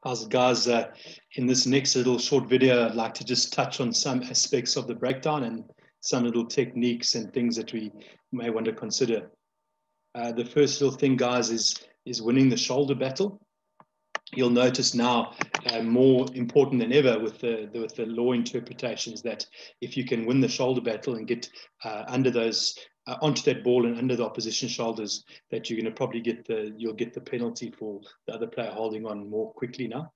How's it, guys? In this next little short video, I'd like to just touch on some aspects of the breakdown and some little techniques and things that we may want to consider. The first little thing, guys, is winning the shoulder battle. You'll notice now, more important than ever with the law interpretations, that if you can win the shoulder battle and get under those onto that ball and under the opposition shoulders, that you're going to probably you'll get the penalty for the other player holding on more quickly now.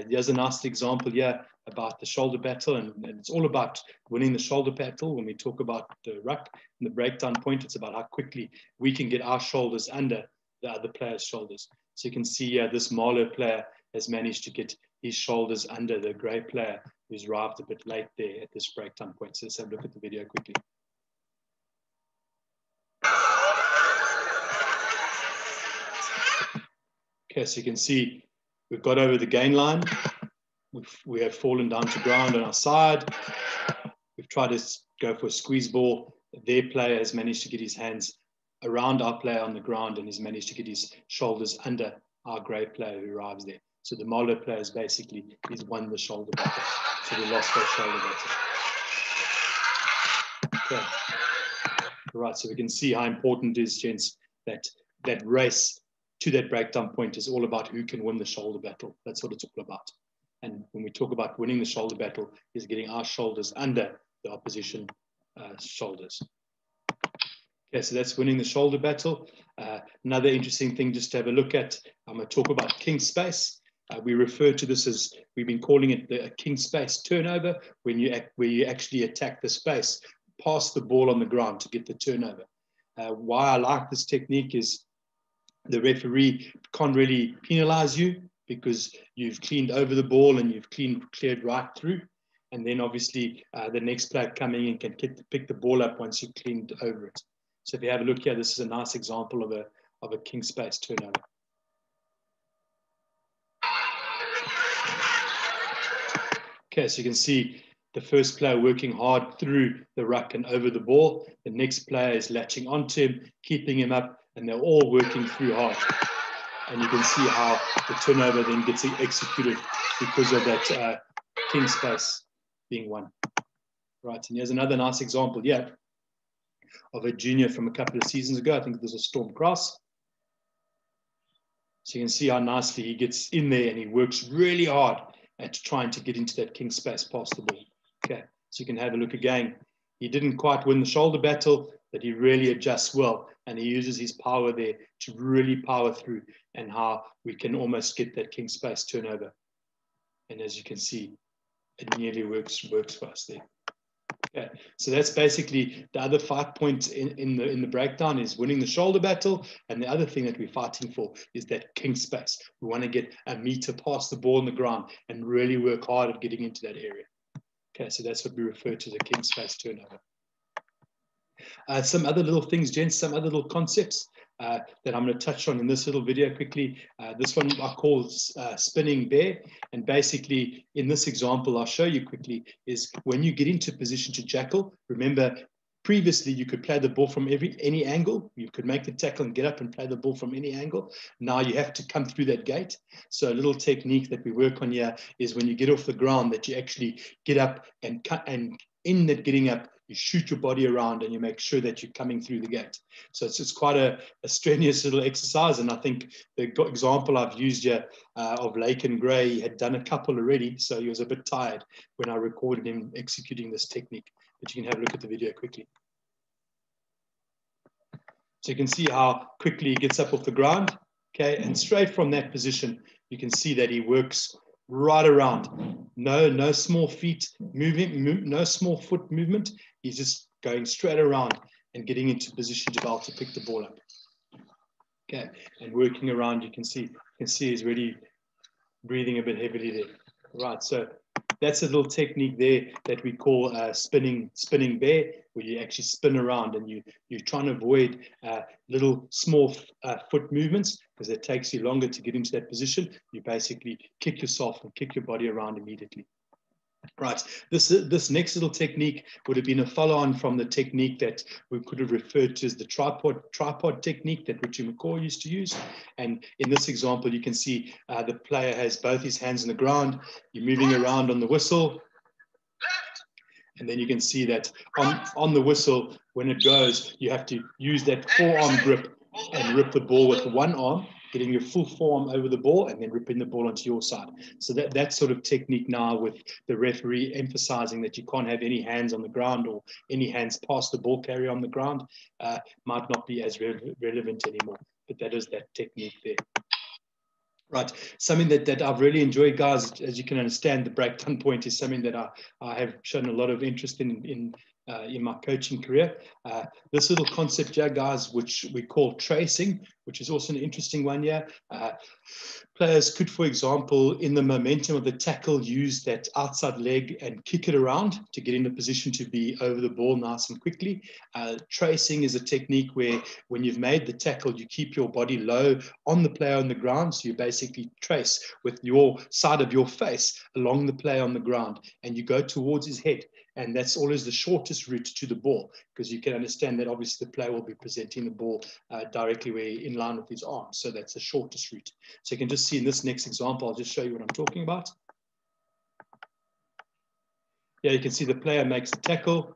Here's a nice example here about the shoulder battle, and it's all about winning the shoulder battle. When we talk about the ruck and the breakdown point, it's about how quickly we can get our shoulders under the other player's shoulders. So you can see here, this Marlow player has managed to get his shoulders under the grey player who's arrived a bit late there at this breakdown point. So let's have a look at the video quickly. Okay, so you can see we've got over the gain line. We have fallen down to ground on our side. We've tried to go for a squeeze ball. Their player has managed to get his hands around our player on the ground and has managed to get his shoulders under our grey player who arrives there. So the Marlow player is basically, he's won the shoulder battle. So we lost that shoulder battle. Okay. Right, so we can see how important it is, gents, that race to that breakdown point is all about who can win the shoulder battle. That's what it's all about. And when we talk about winning the shoulder battle, is getting our shoulders under the opposition shoulders. Okay, so that's winning the shoulder battle. Another interesting thing just to have a look at, I'm going to talk about king space. We refer to this as, we've been calling it the king space turnover, where you actually attack the space, pass the ball on the ground to get the turnover. Why I like this technique is the referee can't really penalize you because you've cleaned over the ball and you've cleared right through. And then obviously the next player coming in can pick the ball up once you've cleaned over it. So if you have a look here, this is a nice example of a king space turnover. Okay, so you can see the first player working hard through the ruck and over the ball. The next player is latching onto him, keeping him up, and they're all working through hard. And you can see how the turnover then gets executed because of that king space being won. Right, and here's another nice example here of a junior from a couple of seasons ago. I think there's a Storm Cross. So you can see how nicely he gets in there and he works really hard at trying to get into that king space past the ball. Okay, so you can have a look again. He didn't quite win the shoulder battle, but he really adjusts well and he uses his power there to really power through, and how we can almost get that king space turnover. And as you can see, it nearly works for us there. Okay, so that's basically the other fight point in the breakdown, is winning the shoulder battle. And the other thing that we're fighting for is that king space. We want to get a meter past the ball on the ground and really work hard at getting into that area. Okay, so that's what we refer to as a king space turnover. Some other little things, gents, some other little concepts that I'm going to touch on in this little video quickly. This one I call spinning bear. And basically, in this example, I'll show you quickly, is when you get into position to jackal, remember, previously you could play the ball from any angle. You could make the tackle and get up and play the ball from any angle. Now you have to come through that gate. So a little technique that we work on here is when you get off the ground, that you actually get up and cut, and in that getting up, you shoot your body around and you make sure that you're coming through the gate. So it's quite a strenuous little exercise. And I think the example I've used here of Laken Gray, he had done a couple already, so he was a bit tired when I recorded him executing this technique. But you can have a look at the video quickly. So you can see how quickly he gets up off the ground, okay? And straight from that position, you can see that he works right around. No small feet moving, no small foot movement. He's just going straight around and getting into position to be able to pick the ball up. Okay, and working around, you can see he's really breathing a bit heavily there. Right, so that's a little technique there that we call spinning bear, where you actually spin around and you're trying to avoid little small foot movements, because it takes you longer to get into that position. You basically kick yourself and kick your body around immediately. Right, this next little technique would have been a follow-on from the technique that we could have referred to as the tripod technique that Richie McCaw used to use. And in this example, you can see the player has both his hands on the ground. You're moving around on the whistle. And then you can see that on the whistle, when it goes, you have to use that forearm grip and rip the ball with one arm, getting your full forearm over the ball and then ripping the ball onto your side. So that sort of technique now, with the referee emphasizing that you can't have any hands on the ground or any hands past the ball carrier on the ground, might not be as relevant anymore. But that is that technique there. Right, something that I've really enjoyed, guys, as you can understand, the breakdown point is something that I have shown a lot of interest in my coaching career. This little concept here, guys, which we call tracing, which is also an interesting one here. Players could, for example, in the momentum of the tackle, use that outside leg and kick it around to get in a position to be over the ball nice and quickly. Tracing is a technique where when you've made the tackle, you keep your body low on the player on the ground. So you basically trace with your side of your face along the player on the ground, and you go towards his head. And that's always the shortest route to the ball, because you can understand that obviously the player will be presenting the ball directly where in line with his arm. So that's the shortest route. So you can just see in this next example, I'll just show you what I'm talking about. Yeah, you can see the player makes the tackle,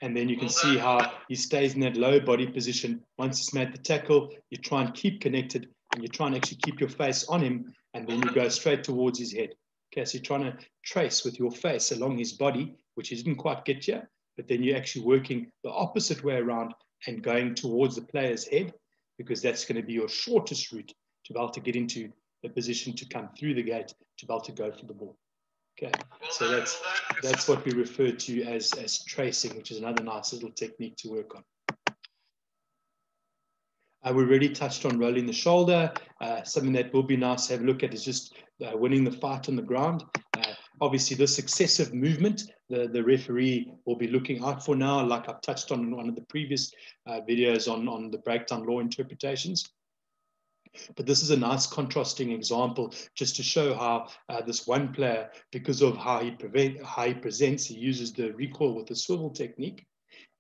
and then you can see how he stays in that low body position. Once he's made the tackle, you try and keep connected, and you try and actually keep your face on him, and then you go straight towards his head. Okay, so you're trying to trace with your face along his body, which he didn't quite get here, but then you're actually working the opposite way around and going towards the player's head, because that's going to be your shortest route to be able to get into the position to come through the gate, to be able to go for the ball. Okay, so that's what we refer to as tracing, which is another nice little technique to work on. We already touched on rolling the shoulder. Something that will be nice to have a look at is just winning the fight on the ground. Obviously, this excessive movement, the referee will be looking out for now, like I've touched on in one of the previous videos on the breakdown law interpretations. But this is a nice contrasting example just to show how this one player, because of how he presents, he uses the recoil with the swivel technique,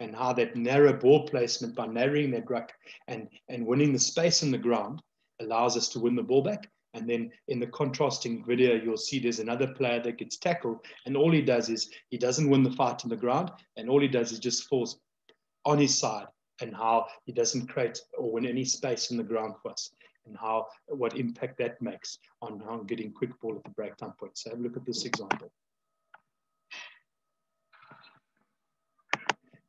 and how that narrow ball placement, by narrowing that ruck and winning the space on the ground, allows us to win the ball back. And then in the contrasting video, you'll see there's another player that gets tackled, and all he does is he doesn't win the fight on the ground, and all he does is just falls on his side, and how he doesn't create or win any space on the ground for us, and what impact that makes on getting quick ball at the breakdown point. So have a look at this example.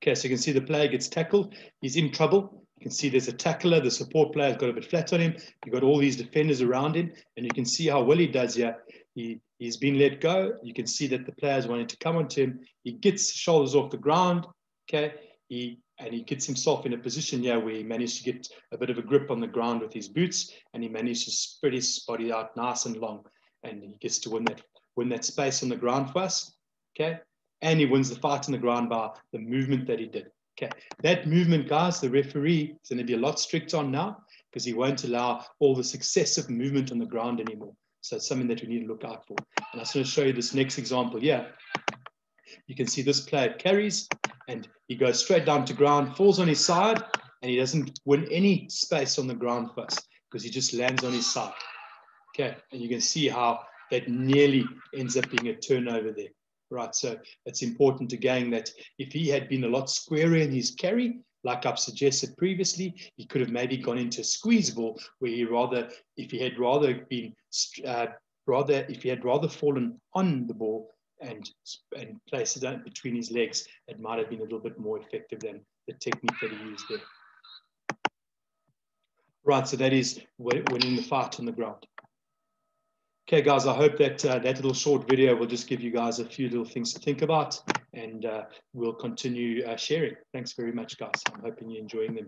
Okay, so you can see the player gets tackled. He's in trouble. You can see there's a tackler. The support player's got a bit flat on him. You've got all these defenders around him, and you can see how well he does here. He's been let go. You can see that the player's wanting to come onto him. He gets shoulders off the ground. Okay, he gets himself in a position here where he managed to get a bit of a grip on the ground with his boots, and he managed to spread his body out nice and long, and he gets to win that space on the ground for us. Okay. And he wins the fight on the ground by the movement that he did. Okay, that movement, guys, the referee is going to be a lot stricter on now, because he won't allow all this excessive movement on the ground anymore. So it's something that we need to look out for. And I just want to show you this next example here. You can see this player carries, and he goes straight down to ground, falls on his side, and he doesn't win any space on the ground first, because he just lands on his side. Okay, and you can see how that nearly ends up being a turnover there. Right, so it's important again that if he had been a lot squarer in his carry, like I've suggested previously, he could have maybe gone into a squeeze ball, where if he had rather fallen on the ball and placed it down between his legs, it might have been a little bit more effective than the technique that he used there. Right, so that is winning the fight on the ground. Okay, guys, I hope that that little short video will just give you guys a few little things to think about, and we'll continue sharing. Thanks very much, guys. I'm hoping you're enjoying them.